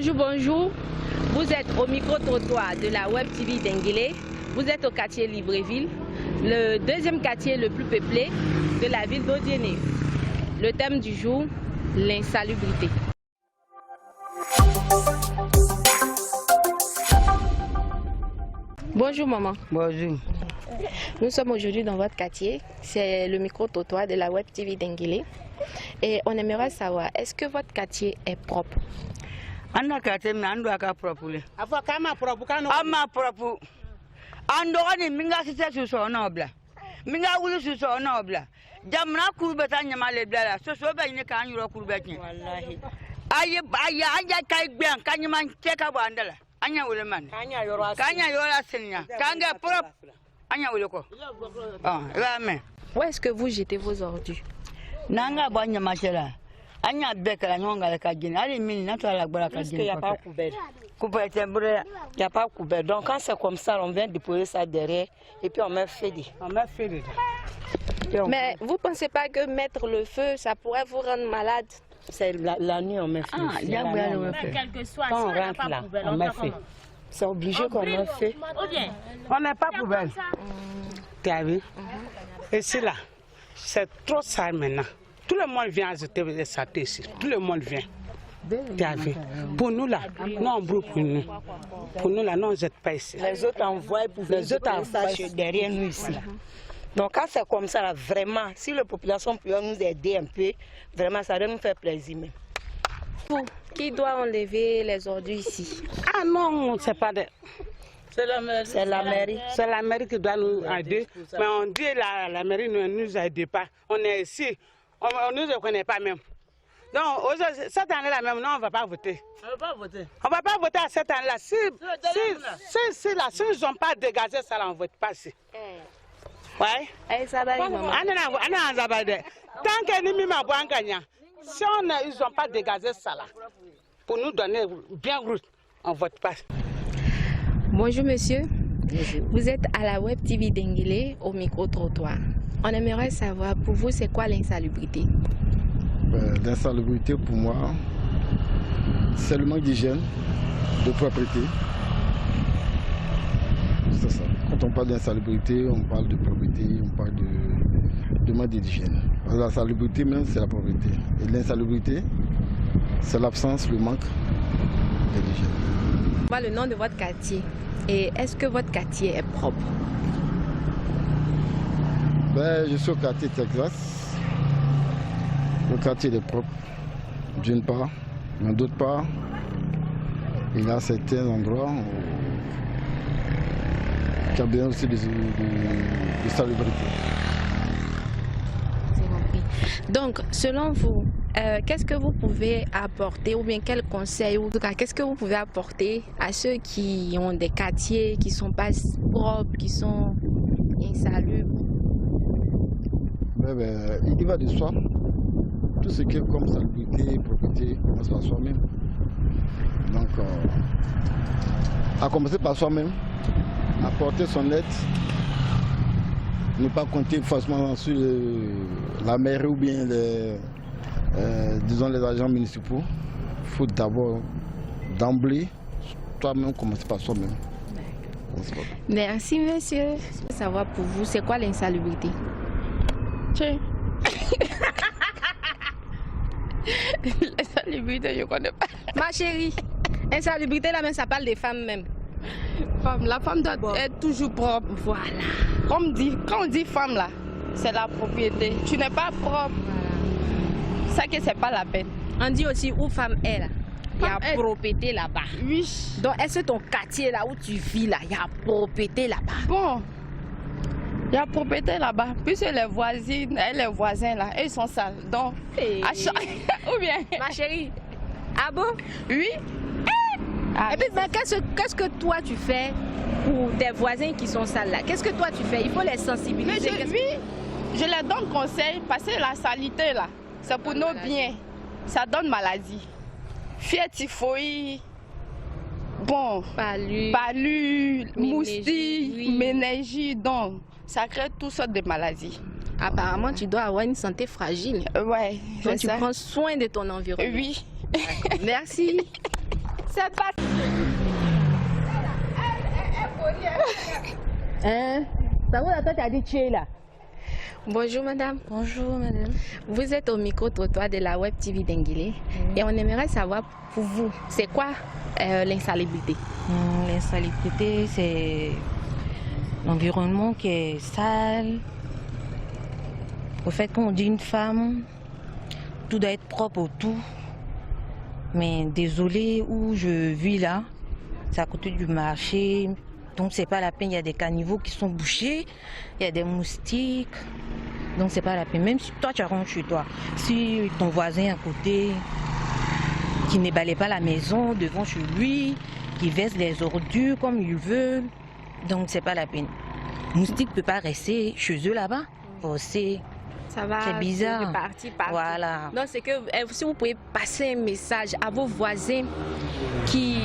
Bonjour, bonjour. Vous êtes au micro-trottoir de la Web TV d'Enguélé. Vous êtes au quartier Libreville, le deuxième quartier le plus peuplé de la ville d'Odiéné. Le thème du jour, l'insalubrité. Bonjour maman. Bonjour. Nous sommes aujourd'hui dans votre quartier. C'est le micro-trottoir de la Web TV d'Enguélé. Et on aimerait savoir, est-ce que votre quartier est propre? Anda quartier mi ando aka propre. Afa kama propre kano. Ama propre. Ando ni minga sise suso na obla. Minga wulu suso na obla. Jamna kurbeta nyama le bla so be ni kan yuro kurbeti. Wallahi. Aya kai gbe kan nyama cheka bandala. Anya wule man. Kanya yoro asini. Kanya yoro asini. Kanga propre. Anya wule ko. Ah, amen. Où est-ce que vous jetez vos ordures? Nanga banya machela. Anya beka nyonga ka gine. Ali mini na to la gbara ka Parce qu'il n'y a pas couvert. Couvert tembre. Il n'y a pas couvert. Donc quand c'est comme ça, on vient déposer ça derrière et puis on met feu. On met feu dedans. Mais vous ne pensez pas que mettre le feu, ça pourrait vous rendre malade? C'est la nuit on met feu. Ah, il y a bien le feu. Quel que soit, Quand on si on n'a rentre pas là, poubelle, on on met fait feu. comment? C'est obligé qu'on met feu. Ou bien, On n'a pas poubelle. Tu as vu? Et c'est là. C'est trop sale maintenant. Tout le monde vient ajouter des saletés ici. Tout le monde vient. Tu as vu? Pour nous là, non, on brûle pour nous. Pour nous là, non, on ne jette pas ici. Les autres envoient pour les autres envoient derrière nous ici. Donc quand c'est comme ça, là, vraiment, si la population peut nous aider un peu, vraiment ça doit nous faire plaisir même. Qui doit enlever les ordures ici? Ah non, c'est pas de... C'est la mairie. C'est la mairie qui doit nous aider. Mais on dit la mairie ne nous aide pas. On est ici, on ne nous connaît pas même. Donc cette année-là même, non, on ne va pas voter. On ne va pas voter. On ne va pas voter à cette année-là. Si ils n'ont pas dégagé ça, on ne vote pas ici. Ouais. Tant que nous m'avons si ils n'ont pas dégagé ça là, pour nous donner bien route, on ne vote pas. Bonjour monsieur. Bonjour. Vous êtes à la Web TV d'Enguélé au micro-trottoir. On aimerait savoir, pour vous, c'est quoi l'insalubrité? L'insalubrité, pour moi, c'est le manque d'hygiène, de propreté. C'est ça. Quand on parle d'insalubrité, on parle de propreté, on parle de manque d'hygiène. La salubrité même, c'est la propreté. Et l'insalubrité, c'est l'absence, le manque d'hygiène. Le nom de votre quartier. Et est-ce que votre quartier est propre? Je suis au quartier Texas. Le quartier est propre, d'une part, mais d'autre part, il y a certains endroits où il y a besoin aussi de salubrité. C'est compris. Donc, selon vous, qu'est-ce que vous pouvez apporter, ou bien quel conseil, ou en tout cas, qu'est-ce que vous pouvez apporter à ceux qui ont des quartiers qui ne sont pas propres, qui sont insalubres? Il va de soi. Tout ce qui est comme salubrité, propreté, commence par soi-même. Donc, à commencer par soi-même, apporter son aide, ne pas compter forcément sur la mairie ou bien disons les agents municipaux. Il faut d'abord, d'emblée, toi-même commencer par soi-même. Merci monsieur. Je veux savoir pour vous, c'est quoi l'insalubrité? L'insalubrité, je ne connais pas. Ma chérie, insalubrité là même ça parle des femmes même. La femme doit être toujours propre. Voilà. Quand on dit femme là, c'est la propriété. Tu n'es pas propre. Ça que c'est pas la peine. On dit aussi où femme est là. Il y a propriété là-bas. Oui. Donc est-ce que ton quartier là où tu vis là, il y a propriété là-bas? Bon. Il y a propriété là-bas. Puisque les voisines et les voisins là, ils sont sales. Donc, ou bien. Ma chérie. Ah bon? Oui. Et puis, mais qu'est-ce que toi tu fais pour des voisins qui sont sales là? Qu'est-ce que toi tu fais? Il faut les sensibiliser. Je les donne conseil parce que la saleté là, c'est pour nos biens. Ça donne maladie. Fièvre typhoïde. Bon, palu, moustique, méningie, donc ça crée toutes sortes de maladies. Apparemment, tu dois avoir une santé fragile. Ouais, donc tu prends soin de ton environnement. Oui. Merci. C'est pas... Hein? Ça va, toi, tu as dit tu es là. Bonjour madame. Bonjour madame. Vous êtes au micro-trottoir de la Web TV d'Enguélé et on aimerait savoir pour vous, c'est quoi l'insalubrité? L'insalubrité, c'est l'environnement qui est sale. Au fait, quand on dit une femme, tout doit être propre autour. Mais désolé, où je vis là, c'est à côté du marché. Donc c'est pas la peine, il y a des caniveaux qui sont bouchés, il y a des moustiques. Donc c'est pas la peine. Même si toi tu rentres chez toi, si ton voisin à côté qui ne balaye pas la maison devant chez lui, qui verse les ordures comme il veut, donc c'est pas la peine. Moustique ne peut pas rester chez eux là-bas. C'est bizarre. C'est parti. Voilà. Donc c'est que si vous pouvez passer un message à vos voisins qui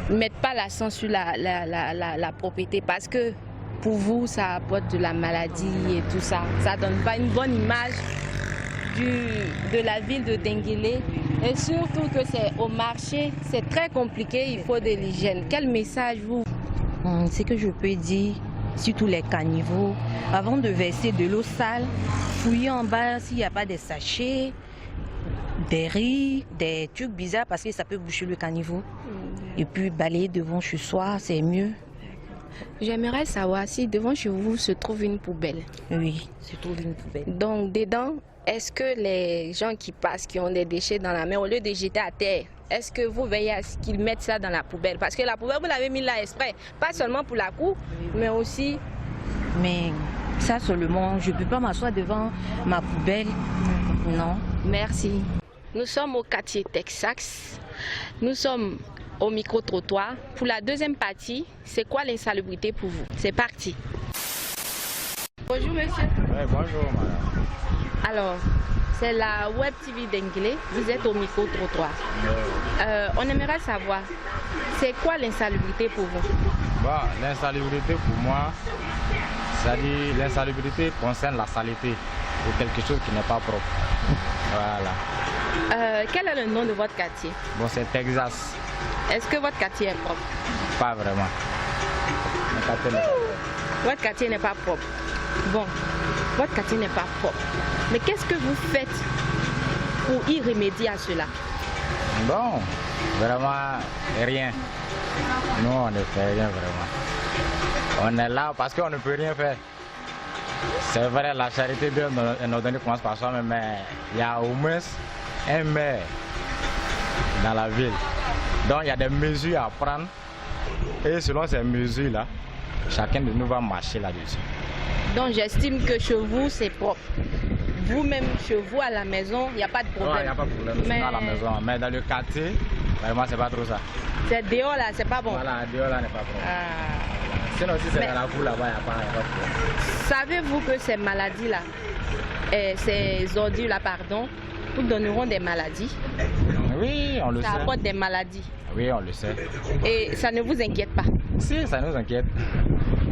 ne mettent pas l'accent sur la propriété parce que pour vous ça apporte de la maladie et tout ça. Ça ne donne pas une bonne image de la ville de Denguélé. Et surtout que c'est au marché, c'est très compliqué, il faut de l'hygiène. Quel message vous? Ce que je peux dire, surtout les caniveaux, avant de verser de l'eau sale, fouiller en bas s'il n'y a pas des sachets, des riz, des trucs bizarres parce que ça peut boucher le caniveau. Et puis balayer devant chez soi, c'est mieux. J'aimerais savoir si devant chez vous se trouve une poubelle. Oui, se trouve une poubelle. Donc dedans, est-ce que les gens qui passent, qui ont des déchets dans la main, au lieu de jeter à terre, est-ce que vous veillez à ce qu'ils mettent ça dans la poubelle? Parce que la poubelle, vous l'avez mis là exprès, pas seulement pour la cour, mais aussi... Mais ça seulement, je ne peux pas m'asseoir devant ma poubelle, non. Merci. Nous sommes au quartier Texas, nous sommes au micro-trottoir. Pour la deuxième partie, c'est quoi l'insalubrité pour vous? C'est parti. Bonjour monsieur. Oui, bonjour madame. Alors, c'est la Web TV d'Enguélé, vous êtes au micro-trottoir. On aimerait savoir, c'est quoi l'insalubrité pour vous? Bon, l'insalubrité pour moi, c'est-à-dire l'insalubrité concerne la saleté ou quelque chose qui n'est pas propre. Voilà. Quel est le nom de votre quartier? Bon, c'est Texas. Est-ce que votre quartier est propre? Pas vraiment. Votre quartier n'est pas propre. Bon, votre quartier n'est pas propre. Mais qu'est-ce que vous faites pour y remédier à cela? Bon, vraiment rien. Nous, on ne fait rien vraiment. On est là parce qu'on ne peut rien faire. C'est vrai, la charité de nos données commence par soi-même, mais il y a au moins un maire dans la ville. Donc il y a des mesures à prendre et selon ces mesures-là, chacun de nous va marcher là-dessus. Donc j'estime que chez vous c'est propre. Vous-même chez vous à la maison, il n'y a pas de problème. Non, il n'y a pas de problème, mais... à la maison. Mais dans le quartier, vraiment c'est pas trop ça. C'est dehors là, c'est pas bon. Voilà, dehors là n'est pas bon. Sinon si c'est dans la cour là-bas, il n'y a pas de problème. Savez-vous que ces maladies-là, ces ordures-là, pardon, vous donneront des maladies? Oui, on le sait. Ça apporte des maladies. Oui, on le sait. Et ça ne vous inquiète pas? Si, ça nous inquiète.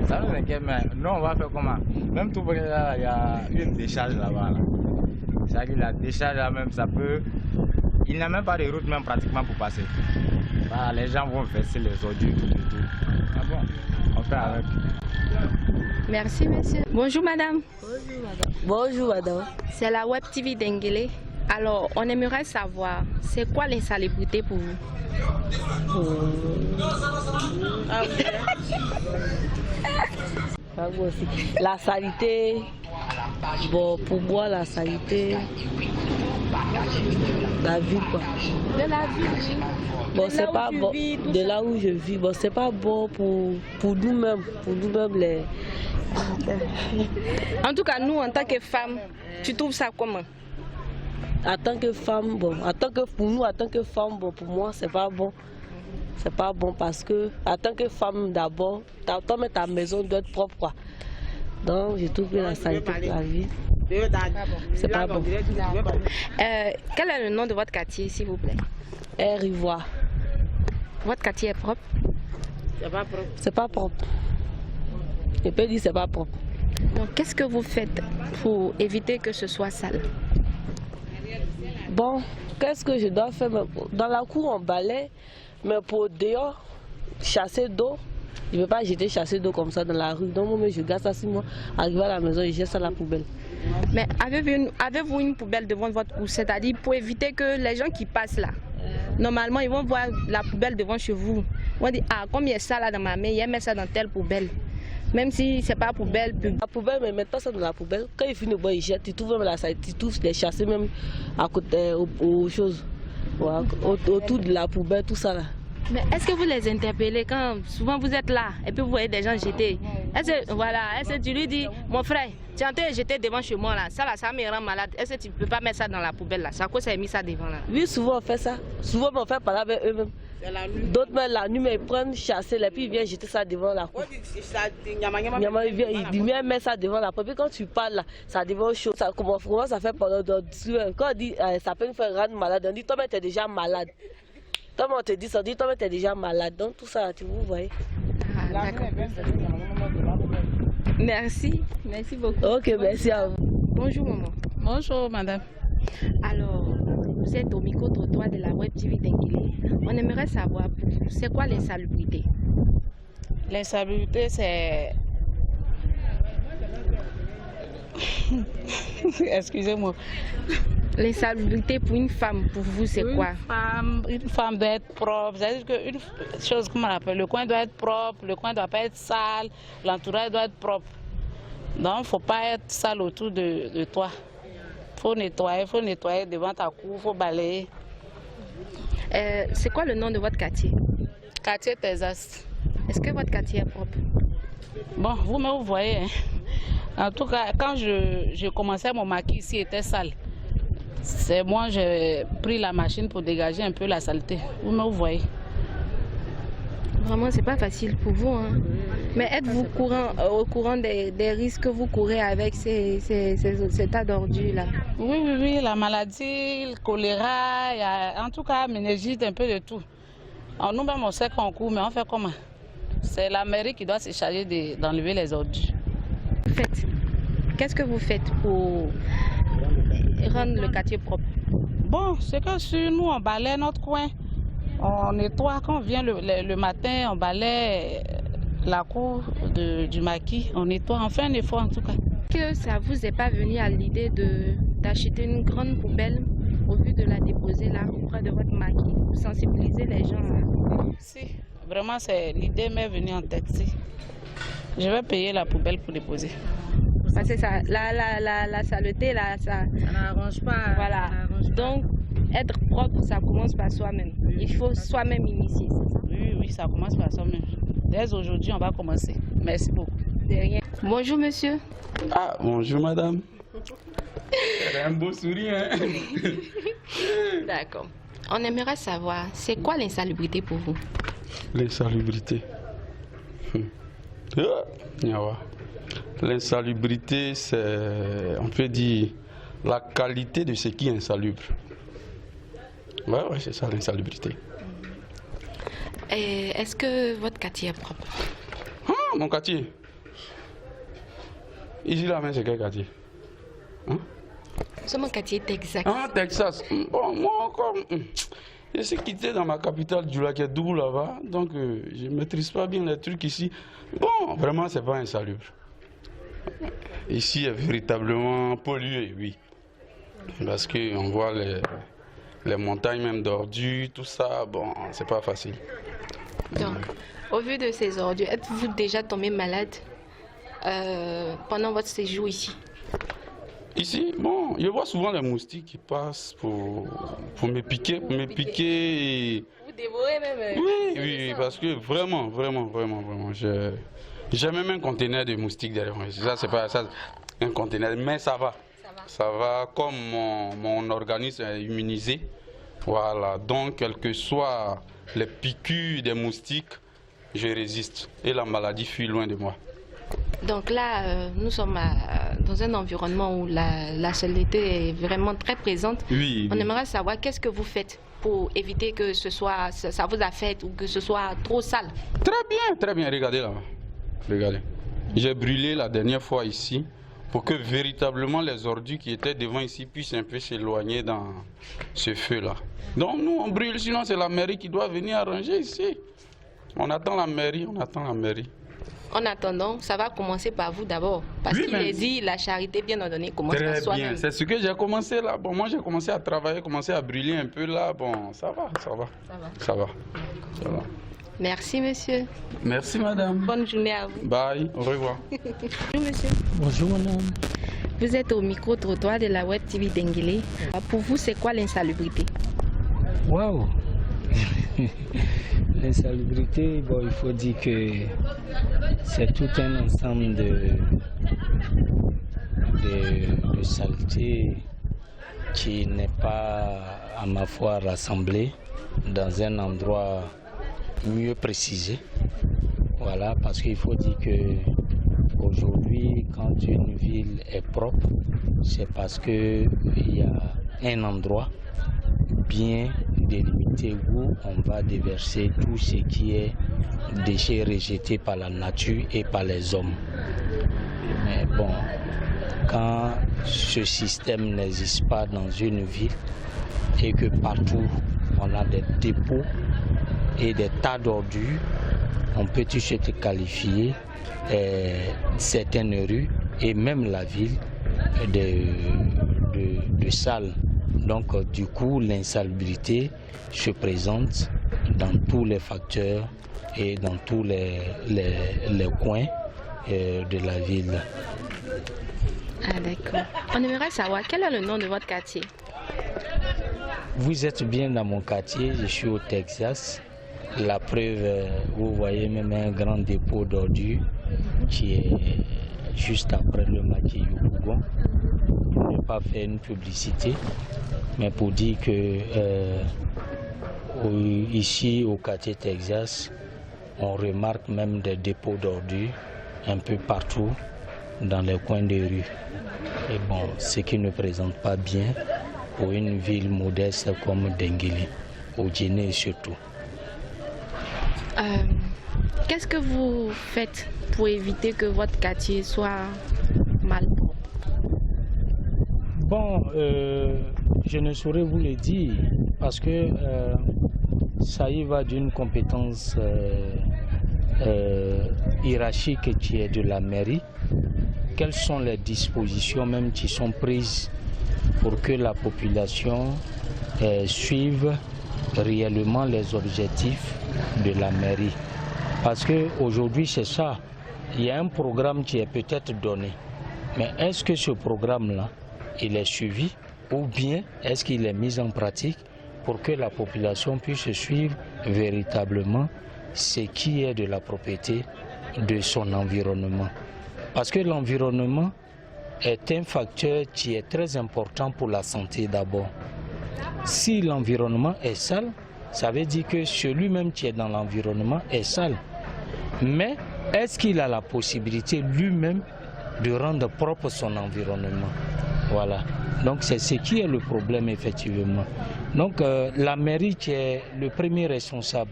Ça nous inquiète, mais nous on va faire comment? Même tout là, il y a une décharge là-bas. Là. C'est-à-dire que la décharge là même, ça peut... Il n'y a même pas de route même pratiquement pour passer. Voilà, les gens vont verser les ordures, tout. Ah bon, on fait avec. Merci monsieur. Bonjour madame. Bonjour madame. Bonjour madame. C'est la Web TV d'Enguélé. Alors, on aimerait savoir, c'est quoi l'insalubrité pour vous? La saleté, bon, pour moi, la saleté, la vie quoi. De la vie. Bon, c'est pas bon. De là où je vis, bon, c'est pas bon pour nous-mêmes, les. En tout cas, nous, en tant que femmes, tu trouves ça comment? En tant que femme, bon, en tant que femme, bon, pour moi, c'est pas bon. C'est pas bon parce que, en tant que femme, d'abord, ta maison doit être propre, quoi. Donc, je trouve que la saleté de la vie, c'est pas bon. Quel est le nom de votre quartier, s'il vous plaît? Air Ivoire. Votre quartier est propre? C'est pas propre. C'est pas propre. Je peux dire c'est pas propre. Donc, qu'est-ce que vous faites pour éviter que ce soit sale? Bon, qu'est-ce que je dois faire? Dans la cour, on balaye, mais pour dehors, chasser d'eau, je ne peux pas jeter chasser d'eau comme ça dans la rue. Donc, moi, je garde ça sur moi. Arrivé à la maison, je jette ça à la poubelle. Mais avez-vous une poubelle devant votre cour? C'est-à-dire pour éviter que les gens qui passent là, normalement, ils vont voir la poubelle devant chez vous. Ils vont dire, ah, comme il y a ça là dans ma main, il met ça dans telle poubelle. Même si ce n'est pas poubelle publique. La poubelle, mais maintenant ça dans la poubelle. Quand il finit de boire, il jette. Tu trouves même la salle, tu trouves les chassés même à côté aux choses. Voilà, autour de la poubelle, tout ça là. Mais est-ce que vous les interpellez quand souvent vous êtes là et puis vous voyez des gens jeter? Est-ce que tu lui dis, mon frère, tu es en train de jeter devant chez moi là, ça me rend malade. Est-ce que tu ne peux pas mettre ça dans la poubelle là? C'est à quoi ça a mis ça devant là? Oui, souvent on fait ça. Souvent on fait parler avec eux-mêmes. D'autres même la nuit, mais ils prennent chasser et puis ils viennent jeter ça devant la cour. Il vient mettre ça devant la porte. Puis quand tu parles là, ça devient chaud. Ça commence à faire pendant. Quand on dit ça peut nous faire rendre malade, on dit toi-même tu es déjà malade. Toi-même on te dit ça, on dit toi-même tu es déjà malade. Donc tout ça, vous voyez. Ah, merci beaucoup. Ok, merci à vous. Bonjour maman. Bonjour madame. Alors, vous êtes au micro-trottoir de la Web TV d'Inguilé. On aimerait savoir pour vous, c'est quoi l'insalubrité? L'insalubrité, c'est... Excusez-moi. L'insalubrité pour une femme, pour vous, c'est quoi? Une femme doit être propre. C'est-à-dire qu'une chose, comment on appelle, le coin doit être propre, le coin ne doit pas être sale, l'entourage doit être propre. Donc, il ne faut pas être sale autour de toi. Il faut nettoyer devant ta cour, il faut balayer. C'est quoi le nom de votre quartier? Quartier Texas. Est-ce que votre quartier est propre? Bon, vous-même, vous voyez. Hein. En tout cas, quand je commençais mon maquis ici, il était sale. C'est moi, j'ai pris la machine pour dégager un peu la saleté. Vous-même, vous voyez. Vraiment, c'est pas facile pour vous. Hein? Mais êtes-vous au courant des risques que vous courez avec ces tas d'ordures là? Oui, la maladie, le choléra, en tout cas, méningite, un peu de tout. Nous-mêmes, on sait qu'on court, mais on fait comment? C'est la mairie qui doit se charger d'enlever les ordures. Qu'est-ce que vous faites pour rendre le quartier propre? Bon, c'est que sur nous, on balaye notre coin. On nettoie, quand on vient le matin, on balaye la cour du maquis, on nettoie, on fait un effort en tout cas. Que ça vous est pas venu à l'idée d'acheter une grande poubelle au lieu de la déposer là auprès de votre maquis pour sensibiliser les gens là? Si, vraiment l'idée m'est venue en tête. Si. Je vais payer la poubelle pour déposer. Parce que ça, la saleté là, ça n'arrange pas. Voilà. Donc être propre, ça commence par soi-même. Il faut soi-même initier, c'est ça? Oui, ça commence par soi-même. Dès aujourd'hui, on va commencer. Merci beaucoup. De rien. Bonjour, monsieur. Ah, bonjour, madame. Elle a un beau sourire, hein? D'accord. On aimerait savoir, c'est quoi l'insalubrité pour vous? L'insalubrité. L'insalubrité, c'est, on peut dire, la qualité de ce qui est insalubre. Ouais, c'est ça l'insalubrité. Est-ce que votre quartier est propre? Ah, mon quartier? Ici, là, c'est quel quartier? Hein? C'est mon quartier Texas. Ah, Texas. Bon, moi, comme je suis quitté dans ma capitale du Lac-Dougou là-bas, donc je ne maîtrise pas bien les trucs ici. Bon, vraiment, c'est pas insalubre. Ici est véritablement pollué, oui. Parce qu'on voit les montagnes même d'ordures, tout ça, bon, c'est pas facile. Donc, au vu de ces ordures, êtes-vous déjà tombé malade pendant votre séjour ici? Ici, bon, je vois souvent les moustiques qui passent pour me piquer, Vous dévorez même? Oui, parce que vraiment, j'ai même un conteneur de moustiques derrière moi. Ça, c'est pas ça, un conteneur, mais ça va. Ça va, comme mon organisme est immunisé. Voilà, donc quelles que soient les piqûres des moustiques, je résiste. Et la maladie fuit loin de moi. Donc là, nous sommes dans un environnement où la saleté est vraiment très présente. Oui. On aimerait savoir qu'est-ce que vous faites pour éviter que ça vous affecte ou que ce soit trop sale. Très bien, regardez là. Regardez. J'ai brûlé la dernière fois ici. pour que véritablement les ordures qui étaient devant ici puissent un peu s'éloigner dans ce feu-là. Donc nous, on brûle, sinon c'est la mairie qui doit venir arranger ici. On attend la mairie, on attend la mairie. En attendant, ça va commencer par vous d'abord. Parce qu'il est dit, la charité bien ordonnée commence par soi-même. Très bien, c'est ce que j'ai commencé là. Bon, moi j'ai commencé à travailler, commencé à brûler un peu là. Bon, ça va, ça va. Ça va. Ça va. Merci monsieur. Merci madame. Bonne journée à vous. Bye, au revoir. Bonjour monsieur. Bonjour madame. Vous êtes au micro-trottoir de la Web TV d'Enguélé. Pour vous, c'est quoi l'insalubrité? Waouh. L'insalubrité, bon, il faut dire que c'est tout un ensemble de saleté qui n'est pas, à ma foi, rassemblé dans un endroit mieux précisé. Voilà, parce qu'il faut dire que aujourd'hui, quand une ville est propre, c'est parce qu'il y a un endroit bien délimité où on va déverser tout ce qui est déchets rejetés par la nature et par les hommes. Mais bon, quand ce système n'existe pas dans une ville et que partout on a des dépôts et des tas d'ordures, on peut tout de suite qualifier certaines rues et même la ville de sales. Donc du coup, l'insalubrité se présente dans tous les facteurs et dans tous les coins de la ville. Ah d'accord. On aimerait savoir quel est le nom de votre quartier? Vous êtes bien dans mon quartier, je suis au Texas. La preuve, vous voyez même un grand dépôt d'ordures qui est juste après le maquis Yopougon. Pour ne pas faire une publicité, mais pour dire que ici au quartier Texas, on remarque même des dépôts d'ordures un peu partout dans les coins de rue. Et bon, ce qui ne présente pas bien pour une ville modeste comme Denguélé, au Djéné surtout. Qu'est-ce que vous faites pour éviter que votre quartier soit mal propre? Bon, je ne saurais vous le dire parce que ça y va d'une compétence hiérarchique qui est de la mairie. Quelles sont les dispositions même qui sont prises pour que la population suive réellement les objectifs de la mairie? Parce qu'aujourd'hui c'est ça, il y a un programme qui est peut-être donné, mais est-ce que ce programme-là il est suivi ou bien est-ce qu'il est mis en pratique pour que la population puisse suivre véritablement ce qui est de la propriété de son environnement? Parce que l'environnement est un facteur qui est très important pour la santé d'abord. Si l'environnement est sale, ça veut dire que celui-même qui est dans l'environnement est sale. Mais est-ce qu'il a la possibilité lui-même de rendre propre son environnement? Voilà. Donc c'est ce qui est le problème effectivement. Donc la mairie qui est le premier responsable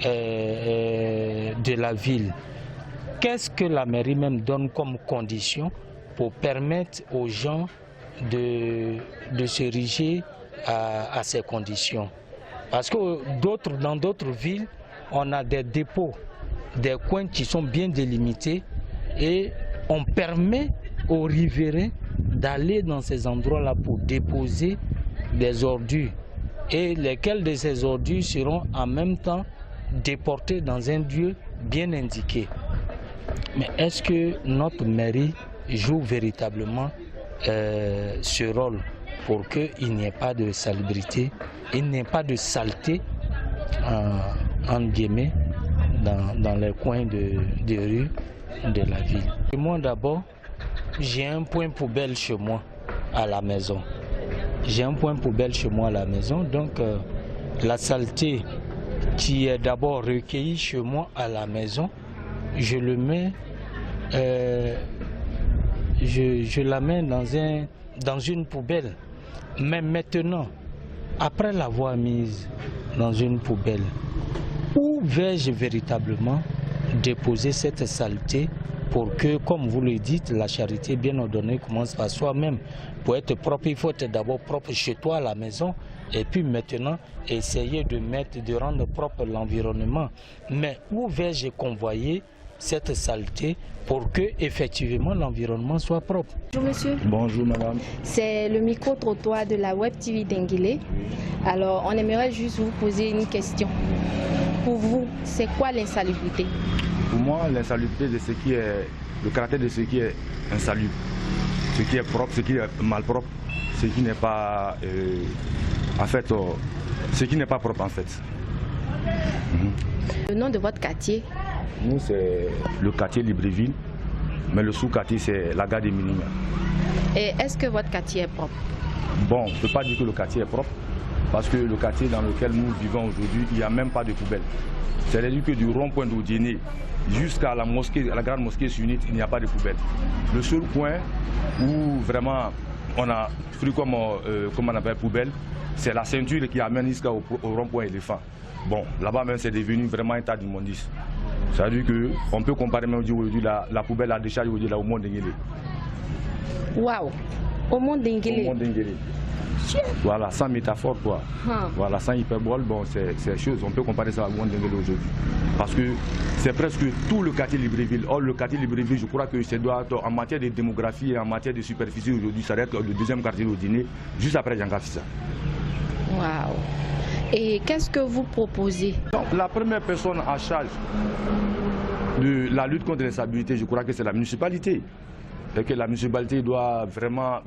de la ville, qu'est-ce que la mairie même donne comme condition pour permettre aux gens de s'ériger à ces conditions? Parce que dans d'autres villes, on a des dépôts, des coins qui sont bien délimités et on permet aux riverains d'aller dans ces endroits-là pour déposer des ordures et lesquelles de ces ordures seront en même temps déportées dans un lieu bien indiqué. Mais est-ce que notre mairie joue véritablement ce rôle pour qu'il n'y ait pas de salubrité, il n'y ait pas de saleté en guillemets dans les coins de rue de la ville? Moi d'abord, j'ai un point poubelle chez moi à la maison. J'ai un point poubelle chez moi à la maison, donc la saleté qui est d'abord recueillie chez moi à la maison, je le mets, je la mets dans une poubelle. Mais maintenant, après l'avoir mise dans une poubelle, où vais-je véritablement déposer cette saleté pour que, comme vous le dites, la charité bien ordonnée commence par soi-même. Pour être propre, il faut être d'abord propre chez toi à la maison et puis maintenant essayer de rendre propre l'environnement. Mais où vais-je convoyer cette saleté pour que effectivement l'environnement soit propre? Bonjour monsieur. Bonjour madame. C'est le micro-trottoir de la Web TV d'Enguélé. Alors on aimerait juste vous poser une question. Pour vous, c'est quoi l'insalubrité? Pour moi, l'insalubrité de ce qui est le caractère de ce qui est insalubre, ce qui est propre, ce qui est malpropre, ce qui n'est pas ce qui n'est pas propre en fait. Le nom de votre quartier? Nous, c'est le quartier Libreville, mais le sous-quartier, c'est la gare de Minima. Et est-ce que votre quartier est propre? Bon, je ne peux pas dire que le quartier est propre, parce que le quartier dans lequel nous vivons aujourd'hui, il n'y a même pas de poubelle. C'est-à-dire que du rond-point d'Odiné jusqu'à la mosquée, la grande mosquée sunnite, il n'y a pas de poubelle. Le seul point où vraiment on a pris comme on appelle poubelle, c'est la ceinture qui amène jusqu'au rond-point éléphant. Bon, là-bas même c'est devenu vraiment un tas d'immondices. C'est-à-dire qu'on peut comparer même aujourd'hui la poubelle, la décharge aujourd'hui là au Mont d'Enguélé. Waouh! Au Mont d'Enguélé. Au Mont d'Enguélé. Voilà, sans métaphore quoi. Voilà, sans hyperbole, bon, c'est chose. On peut comparer ça au Mont d'Enguélé aujourd'hui. Parce que c'est presque tout le quartier Libreville. Or, le quartier Libreville, je crois que c'est en matière de démographie et en matière de superficie aujourd'hui, ça doit être le deuxième quartier d'Odiné, juste après Djangafissa. Waouh! Et qu'est-ce que vous proposez? Donc, la première personne en charge de la lutte contre l'insalubrité, je crois que c'est la municipalité. Et que la municipalité doit vraiment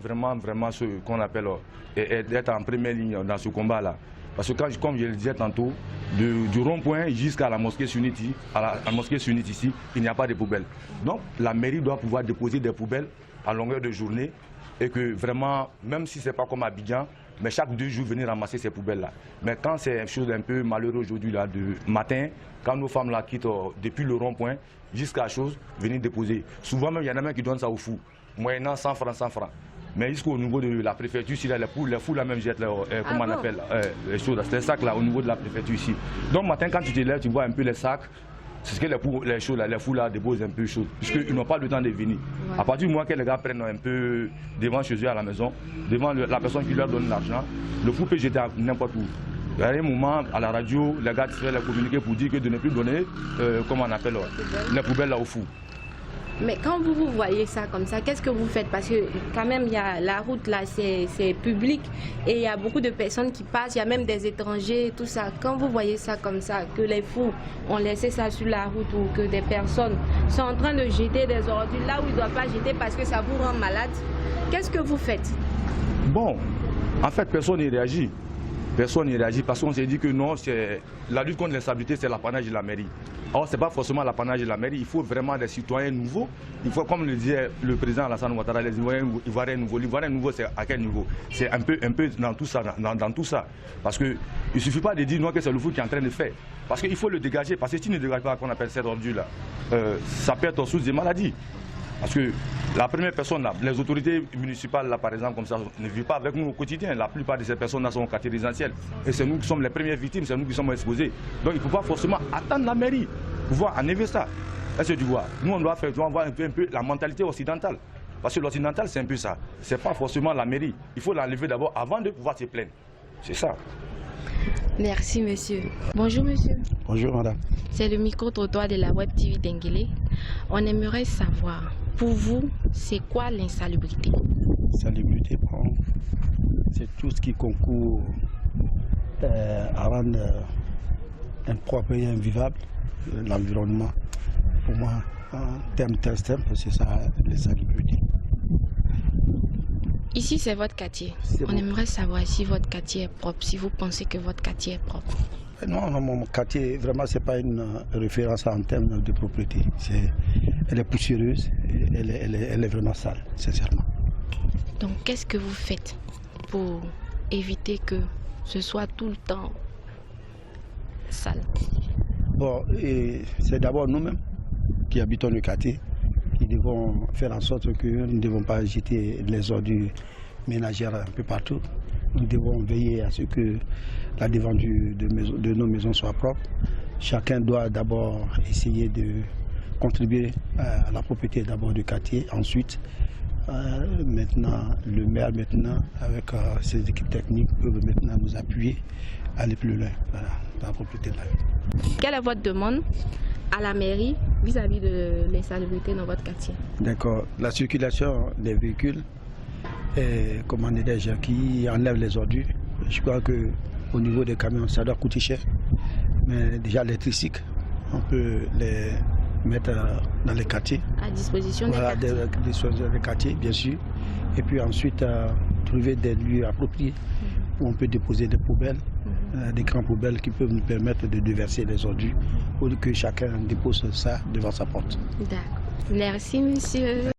ce qu'on appelle être en première ligne dans ce combat-là. Parce que comme je le disais tantôt, du rond-point jusqu'à la mosquée sunnite, ici, il n'y a pas de poubelle. Donc la mairie doit pouvoir déposer des poubelles à longueur de journée et que vraiment, même si ce n'est pas comme Abidjan, mais chaque 2 jours venir ramasser ces poubelles-là. Mais quand c'est une chose un peu malheureuse aujourd'hui, là, de matin, quand nos femmes la quittent depuis le rond-point jusqu'à la chose, venir déposer. Souvent même, il y en a même qui donnent ça au fou, moyennant 100 francs. Mais jusqu'au niveau de la préfecture, ici, là, les fous là même jettent, comment on appelle, les choses, les sacs là, au niveau de la préfecture ici. Donc matin, quand tu te lèves, tu vois un peu les sacs. C'est ce que les fous là déposent un peu de choses, puisqu'ils n'ont pas le temps de venir. Ouais. À partir du moment que les gars prennent un peu devant chez eux à la maison, devant la personne qui leur donne l'argent, le fou peut jeter n'importe où. Il y a un moment, à la radio, les gars se font communiquer pour dire que de ne plus donner, comment on appelle, les poubelles là au fou. Mais quand vous voyez ça comme ça, qu'est-ce que vous faites? Parce que quand même, il y a la route là, c'est public et il y a beaucoup de personnes qui passent, il y a même des étrangers, tout ça. Quand vous voyez ça comme ça, que les fous ont laissé ça sur la route ou que des personnes sont en train de jeter des ordures là où ils ne doivent pas jeter parce que ça vous rend malade, qu'est-ce que vous faites? Bon, en fait, personne n'y réagit. Personne n'y réagit parce qu'on s'est dit que non, la lutte contre l'insalubrité, c'est l'apanage de la mairie. Or, ce n'est pas forcément l'apanage de la mairie, il faut vraiment des citoyens nouveaux. Il faut, comme le disait le président Alassane Ouattara, les Ivoiriens nouveaux. L'Ivoirien nouveau, c'est à quel niveau? C'est un peu dans tout ça. Dans tout ça. Parce qu'il ne suffit pas de dire non que c'est le fou qui est en train de faire. Parce qu'il faut le dégager. Parce que si tu ne dégages pas qu'on appelle cette ordure-là, ça peut être source des maladies. Parce que la première personne, là, les autorités municipales, là, par exemple, comme ça, ne vivent pas avec nous au quotidien. La plupart de ces personnes-là sont au quartier résidentiel. Et c'est nous qui sommes les premières victimes, c'est nous qui sommes exposés. Donc il ne faut pas forcément attendre la mairie pour pouvoir enlever ça. Est-ce que tu vois? Nous, on doit voir un peu la mentalité occidentale. Parce que l'occidental, c'est un peu ça. Ce n'est pas forcément la mairie. Il faut l'enlever d'abord avant de pouvoir se plaindre. C'est ça. Merci monsieur. Bonjour monsieur. Bonjour madame. C'est le micro-trottoir de la Web TV d'Enguélé. On aimerait savoir, pour vous, c'est quoi l'insalubrité? L'insalubrité, bon, c'est tout ce qui concourt à rendre impropre et invivable l'environnement. Pour moi, en termes très simples, c'est ça l'insalubrité. Ici, c'est votre quartier. On aimerait savoir si votre quartier est propre, si vous pensez que votre quartier est propre. Non, mon quartier, vraiment, ce n'est pas une référence en termes de propriété. Elle est poussiéreuse, elle est vraiment sale, sincèrement. Donc, qu'est-ce que vous faites pour éviter que ce soit tout le temps sale? Bon, c'est d'abord nous-mêmes qui habitons le quartier qui devons faire en sorte que nous ne devons pas jeter les ordures ménagères un peu partout. Nous devons veiller à ce que la devanture de nos maisons soit propre. Chacun doit d'abord essayer de contribuer à la propriété d'abord du quartier, ensuite maintenant le maire avec ses équipes techniques peuvent maintenant nous appuyer à aller plus loin dans la propriété de la ville. Quelle est votre demande à la mairie vis-à-vis de l'insalubrité dans votre quartier? D'accord, la circulation des véhicules qui enlèvent les ordures, je crois qu'au niveau des camions ça doit coûter cher, mais déjà les tricycles, on peut les mettre dans les quartiers. À disposition des quartiers. À disposition des quartiers, bien sûr. Et puis ensuite, trouver des lieux appropriés où on peut déposer des poubelles, des grandes poubelles qui peuvent nous permettre de déverser les ordures, pour que chacun dépose ça devant sa porte. D'accord. Merci, monsieur.